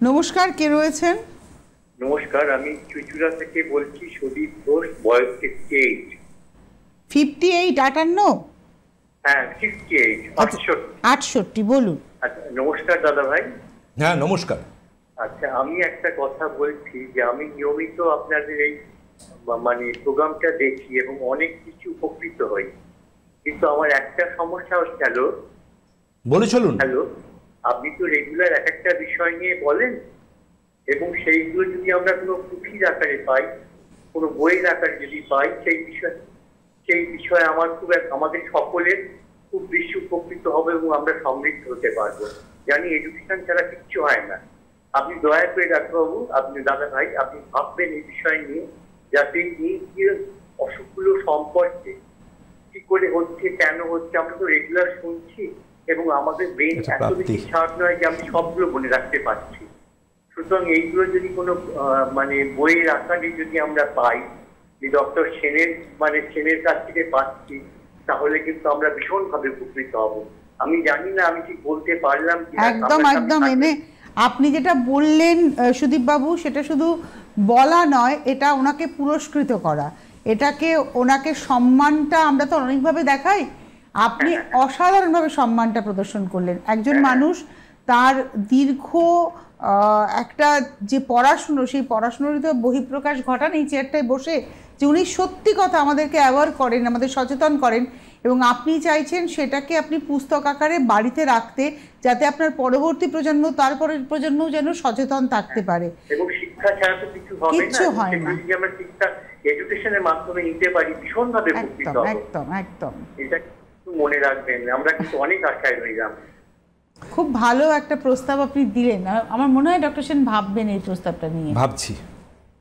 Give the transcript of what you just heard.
নমস্কার, কে রয়েছেন? নমস্কার, আমি চুচুড়া থেকে বলছি, সুদীপ ঘোষ, বয়স 58। 58? 58? হ্যাঁ 68, 68 বলুন। আচ্ছা, নমস্কার দাদা ভাই। হ্যাঁ নমস্কার। আচ্ছা, আমি একটা কথা বলছি যে আমি নিয়মিত আপনাদের এই প্রোগ্রামটা দেখি এবং অনেক কিছু উপকৃত হই, কিন্তু আমার একটা সমস্যা হচ্ছে। বলে চলুন। হ্যালো, আপনি তো রেগুলার এক একটা বিষয় নিয়ে বলেন এবং সেইগুলো যদি আমরা কোনো পুঁথির আকারে পাই, কোনো বইয়ের আকারে যদি পাই, সেই বিষয়ে আমাদের সকলের খুব বেশি উপকৃত হবে এবং আমরা সমৃদ্ধ হতে পারবো। জানি এডুকেশন ছাড়া কিচ্ছু হয় না। আপনি দয়া করে ডাক্তারবাবু, আপনি দাদা ভাই, আপনি ভাববেন এই বিষয় নিয়ে, যাতে এই অসুখগুলো সম্পর্কে কি করে হচ্ছে, কেন হচ্ছে, আমরা তো রেগুলার শুনছি এবং আমাদের ব্রেন এত বেশি শার্প নয় যে আমি সবগুলো মনে রাখতে পারছি। সুতরাং এইগুলো যদি কোনো বইয়ের আকারে যদি আমরা পাই, যে ডক্টর সেনের কাছ থেকে পাচ্ছি, তাহলে কিন্তু আমরা ভীষণভাবে উপকৃত হব। আমি জানি না আমি ঠিক বলতে পারলাম কি। একদম একদম। এনে আপনি যেটা বললেন সুদীপ বাবু, সেটা শুধু বলা নয়, এটা ওনাকে পুরস্কৃত করা, এটাকে ওনাকে সম্মানটা আমরা তো অনেকভাবে দেখাই, আপনি অসাধারণভাবে সম্মানটা প্রদর্শন করলেন। একজন মানুষ তার দীর্ঘ একটা যে পড়াশুনো, সেই পড়াশুনোর তো বহিঃপ্রকাশ ঘটান এই চেয়ারটায় বসে, যে উনি সত্যি কথা আমাদেরকে অ্যাওয়ার করেন, আমাদের সচেতন করেন, এবং আপনি চাইছেন সেটাকে আপনি পুস্তক আকারে বাড়িতে রাখতে, যাতে আপনার পরবর্তী প্রজন্ম, তারপরের প্রজন্মও যেন সচেতন থাকতে পারে। এবং শিক্ষা ছাড়া তো কিছু হবে না। কিচ্ছু হয় না। যদি আমরা শিক্ষা এডুকেশনের মাধ্যমে নিতে পারি, ভীষণভাবে উপকৃত হব। একদম একদম। এটা একটু মনে রাখবেন, আমরা কিন্তু অনেক আশায় রইলাম। খুব ভালো একটা প্রস্তাব আপনি দিলেন। আমার মনে হয় ডক্টর সেন ভাববেন এই প্রস্তাবটা নিয়ে। ভাবছি।